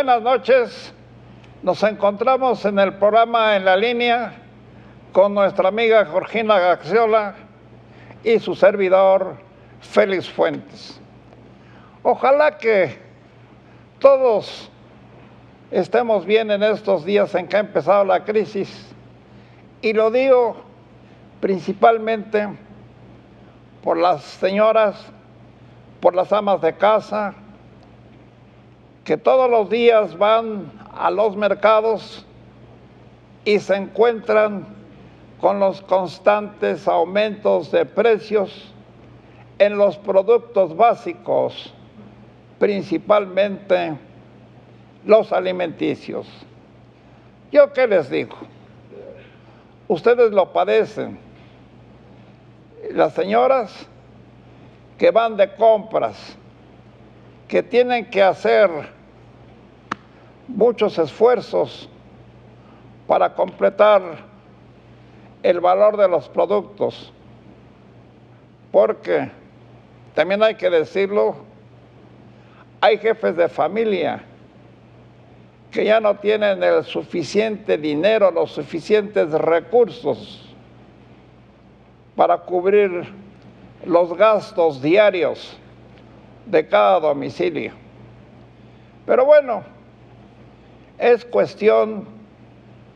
buenas noches. Nos encontramos en el programa En la Línea con nuestra amiga Georgina Gaxiola y su servidor Félix Fuentes. Ojalá que todos estemos bien en estos días en que ha empezado la crisis, y lo digo principalmente por las señoras, por las amas de casa, que todos los días van a los mercados y se encuentran con los constantes aumentos de precios en los productos básicos, principalmente los alimenticios. ¿Yo qué les digo? Ustedes lo padecen. Las señoras que van de compras, que tienen que hacer muchos esfuerzos para completar el valor de los productos, porque también hay que decirlo, hay jefes de familia que ya no tienen el suficiente dinero, los suficientes recursos para cubrir los gastos diarios de cada domicilio. Pero bueno, es cuestión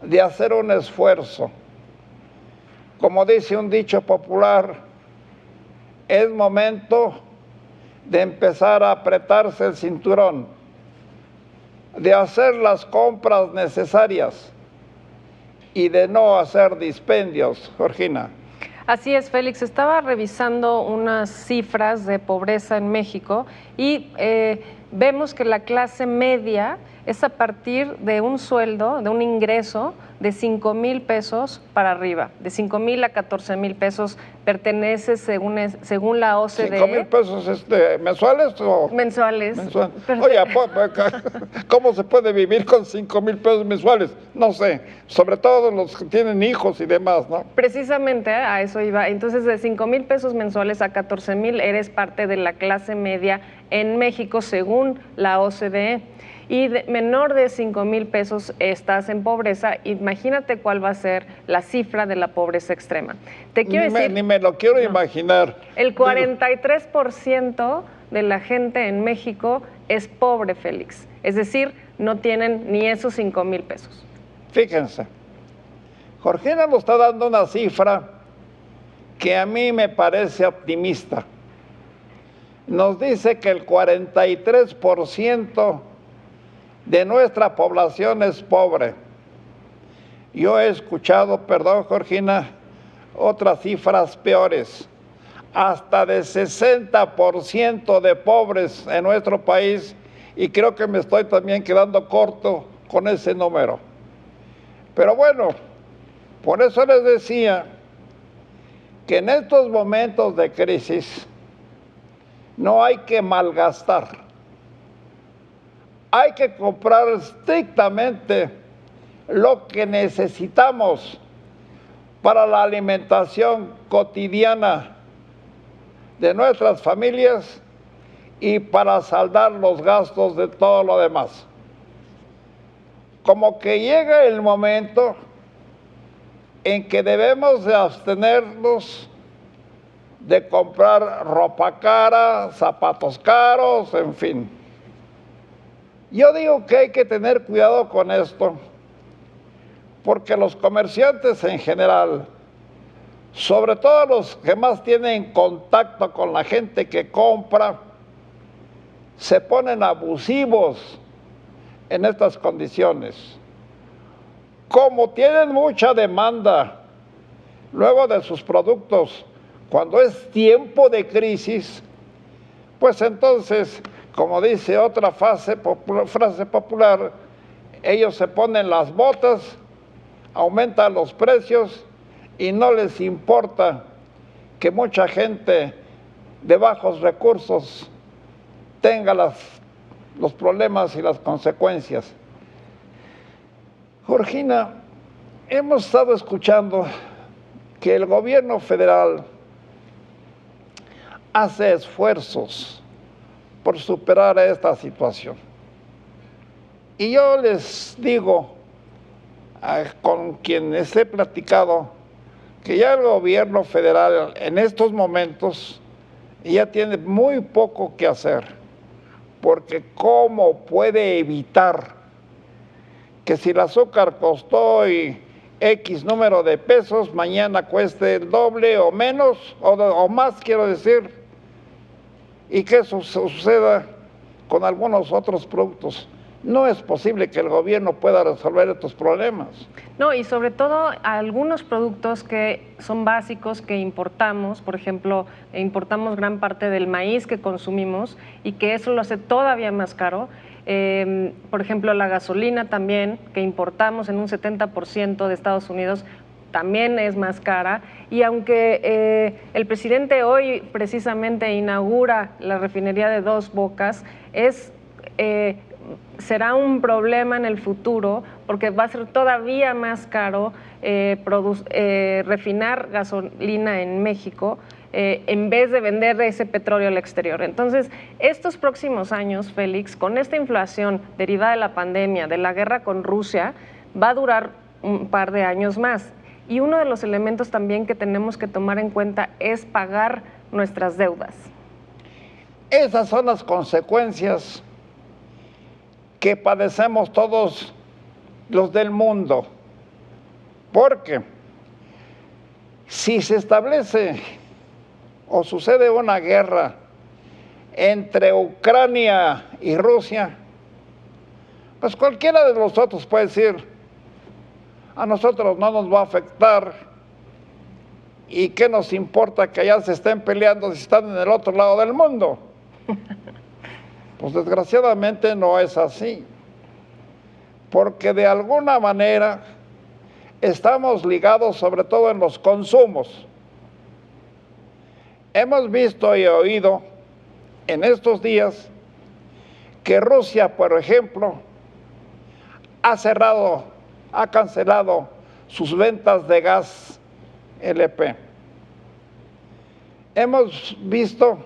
de hacer un esfuerzo. Como dice un dicho popular, es momento de empezar a apretarse el cinturón, de hacer las compras necesarias y de no hacer dispendios, Georgina. Así es, Félix. Estaba revisando unas cifras de pobreza en México y vemos que la clase media es a partir de un sueldo, de un ingreso de 5,000 pesos para arriba. De 5,000 a 14,000 pesos pertenece según la OCDE. ¿5,000 pesos mensuales o...? Mensuales. Oye, ¿cómo se puede vivir con 5,000 pesos mensuales? No sé, sobre todo los que tienen hijos y demás, ¿no? Precisamente a eso iba. Entonces, de 5,000 pesos mensuales a 14,000 eres parte de la clase media en México, según la OCDE. Y menor de 5,000 pesos estás en pobreza. Imagínate cuál va a ser la cifra de la pobreza extrema. Te quiero decir, ni me lo quiero imaginar. El 43% de la gente en México es pobre, Félix. Es decir, no tienen ni esos 5,000 pesos. Fíjense, Georgina nos está dando una cifra que a mí me parece optimista. Nos dice que el 43% de nuestra población es pobre. Yo he escuchado, perdón, Georgina, otras cifras peores, hasta de 60% de pobres en nuestro país, y creo que me estoy también quedando corto con ese número. Pero bueno, por eso les decía que en estos momentos de crisis no hay que malgastar. Hay que comprar estrictamente lo que necesitamos para la alimentación cotidiana de nuestras familias y para saldar los gastos de todo lo demás. Como que llega el momento en que debemos de abstenernos de comprar ropa cara, zapatos caros, en fin. Yo digo que hay que tener cuidado con esto, porque los comerciantes en general, sobre todo los que más tienen contacto con la gente que compra, se ponen abusivos en estas condiciones. Como tienen mucha demanda luego de sus productos, cuando es tiempo de crisis, pues entonces, como dice otra frase popular, ellos se ponen las botas, aumentan los precios y no les importa que mucha gente de bajos recursos tenga los problemas y las consecuencias. Georgina, hemos estado escuchando que el gobierno federal hace esfuerzos por superar esta situación. Y yo les digo, con quienes he platicado, que ya el gobierno federal en estos momentos ya tiene muy poco que hacer, porque ¿cómo puede evitar que si el azúcar costó hoy X número de pesos, mañana cueste el doble o menos, o más, quiero decir, y que eso suceda con algunos otros productos? No es posible que el gobierno pueda resolver estos problemas. No, y sobre todo algunos productos que son básicos que importamos, por ejemplo, importamos gran parte del maíz que consumimos y que eso lo hace todavía más caro. Por ejemplo, la gasolina también, que importamos en un 70% de Estados Unidos, también es más cara. Y aunque el presidente hoy precisamente inaugura la refinería de Dos Bocas, será un problema en el futuro porque va a ser todavía más caro refinar gasolina en México en vez de vender ese petróleo al exterior. Entonces, estos próximos años, Félix, con esta inflación derivada de la pandemia, de la guerra con Rusia, va a durar un par de años más. Y uno de los elementos también que tenemos que tomar en cuenta es pagar nuestras deudas. Esas son las consecuencias que padecemos todos los del mundo, porque si se establece o sucede una guerra entre Ucrania y Rusia, pues cualquiera de nosotros puede decir, a nosotros no nos va a afectar, y qué nos importa que allá se estén peleando si están en el otro lado del mundo. Pues desgraciadamente no es así, porque de alguna manera estamos ligados sobre todo en los consumos. Hemos visto y oído en estos días que Rusia, por ejemplo, ha cancelado sus ventas de gas LP. Hemos visto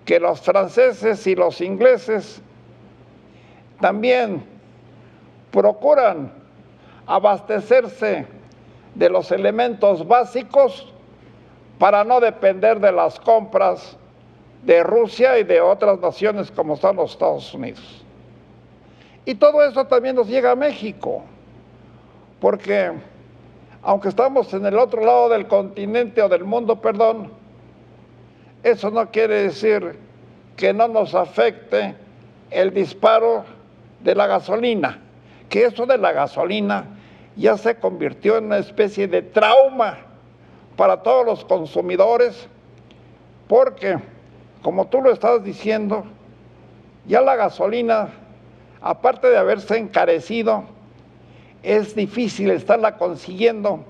que los franceses y los ingleses también procuran abastecerse de los elementos básicos para no depender de las compras de Rusia y de otras naciones como son los Estados Unidos. Y todo eso también nos llega a México, porque aunque estamos en el otro lado del continente o del mundo, perdón, eso no quiere decir que no nos afecte el disparo de la gasolina, que eso de la gasolina ya se convirtió en una especie de trauma para todos los consumidores, porque, como tú lo estás diciendo, ya la gasolina, aparte de haberse encarecido, es difícil estarla consiguiendo,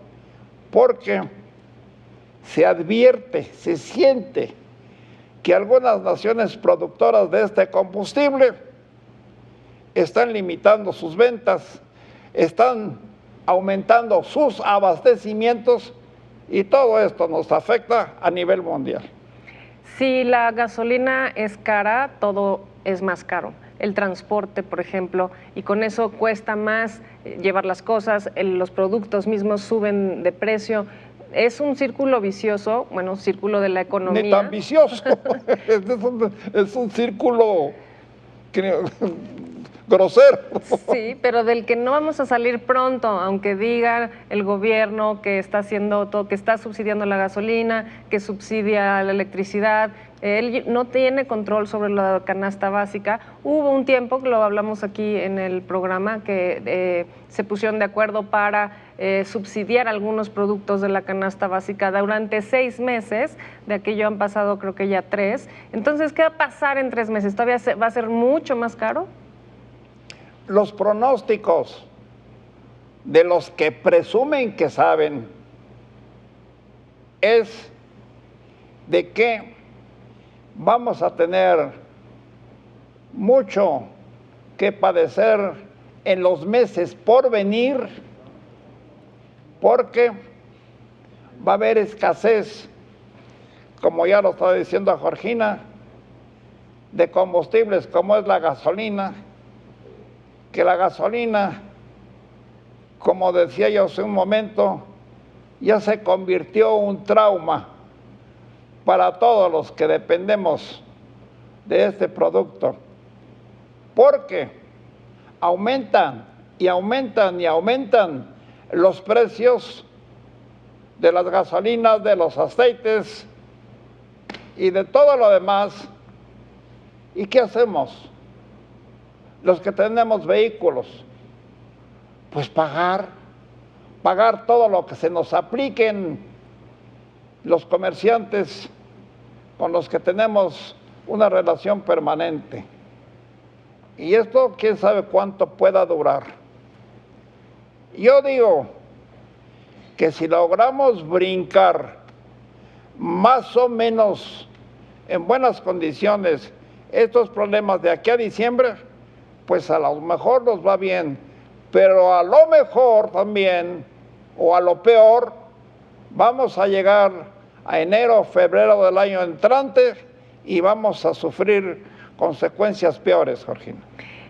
porque se advierte, se siente que algunas naciones productoras de este combustible están limitando sus ventas, están aumentando sus abastecimientos, y todo esto nos afecta a nivel mundial. Si la gasolina es cara, todo es más caro. El transporte, por ejemplo, y con eso cuesta más llevar las cosas, los productos mismos suben de precio. Es un círculo vicioso, bueno, círculo de la economía. Ni tan vicioso, es un círculo grosero. Sí, pero del que no vamos a salir pronto, aunque diga el gobierno que está haciendo todo, que está subsidiando la gasolina, que subsidia la electricidad. Él no tiene control sobre la canasta básica. Hubo un tiempo, que lo hablamos aquí en el programa, que se pusieron de acuerdo para subsidiar algunos productos de la canasta básica durante 6 meses. De aquello han pasado creo que ya 3. Entonces, ¿qué va a pasar en 3 meses? ¿Todavía va a ser mucho más caro? Los pronósticos de los que presumen que saben es de que vamos a tener mucho que padecer en los meses por venir, porque va a haber escasez, como ya lo estaba diciendo Georgina, de combustibles como es la gasolina, que la gasolina, como decía yo hace un momento, ya se convirtió en un trauma para todos los que dependemos de este producto, porque aumentan y aumentan y aumentan los precios de las gasolinas, de los aceites y de todo lo demás. ¿Y qué hacemos? Los que tenemos vehículos, pues pagar todo lo que se nos apliquen los comerciantes con los que tenemos una relación permanente. Y esto, quién sabe cuánto pueda durar. Yo digo que si logramos brincar más o menos en buenas condiciones estos problemas de aquí a diciembre, pues a lo mejor nos va bien, pero a lo mejor también, o a lo peor, vamos a llegar a enero o febrero del año entrante y vamos a sufrir consecuencias peores, Georgina.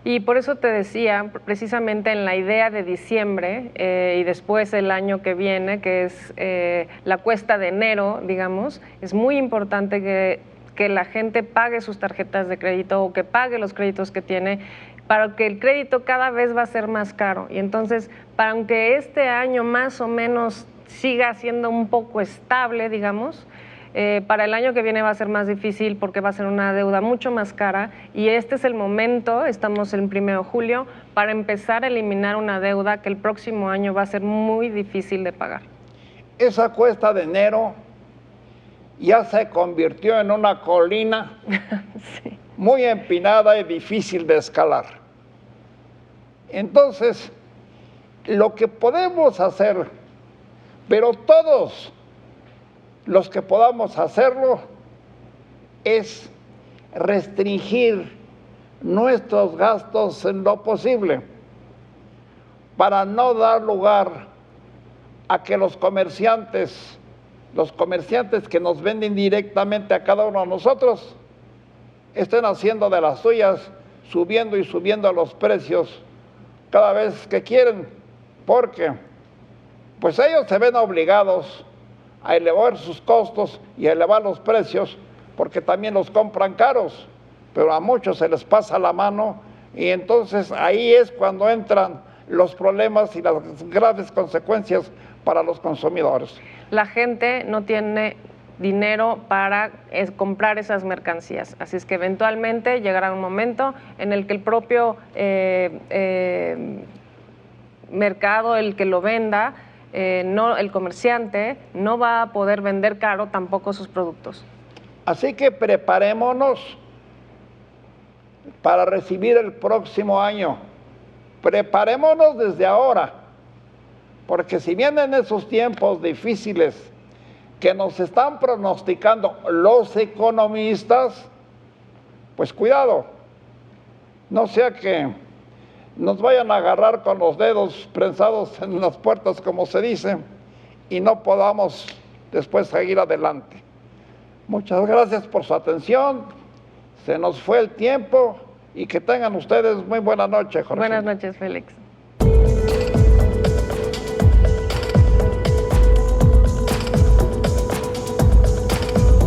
Y por eso te decía, precisamente en la idea de diciembre y después el año que viene, que es la cuesta de enero, digamos, es muy importante que la gente pague sus tarjetas de crédito o que pague los créditos que tiene, para que el crédito cada vez va a ser más caro. Y entonces, aunque este año más o menos siga siendo un poco estable, digamos, para el año que viene va a ser más difícil porque va a ser una deuda mucho más cara y este es el momento, estamos el 1 de julio, para empezar a eliminar una deuda que el próximo año va a ser muy difícil de pagar. Esa cuesta de enero ya se convirtió en una colina sí, muy empinada y difícil de escalar. Entonces, lo que podemos hacer, pero todos los que podamos hacerlo, es restringir nuestros gastos en lo posible para no dar lugar a que los comerciantes que nos venden directamente a cada uno de nosotros estén haciendo de las suyas, subiendo y subiendo los precios cada vez que quieren, porque pues ellos se ven obligados a elevar sus costos y a elevar los precios, porque también los compran caros, pero a muchos se les pasa la mano y entonces ahí es cuando entran los problemas y las graves consecuencias para los consumidores. La gente no tiene dinero para comprar esas mercancías, así es que eventualmente llegará un momento en el que el propio mercado, el que lo venda, no, el comerciante no va a poder vender caro tampoco sus productos. Así que preparémonos para recibir el próximo año. Preparémonos desde ahora, porque si vienen esos tiempos difíciles que nos están pronosticando los economistas, pues cuidado, no sea que nos vayan a agarrar con los dedos prensados en las puertas, como se dice, y no podamos después seguir adelante. Muchas gracias por su atención, se nos fue el tiempo y que tengan ustedes muy buena noche, Jorge. Buenas noches, Félix.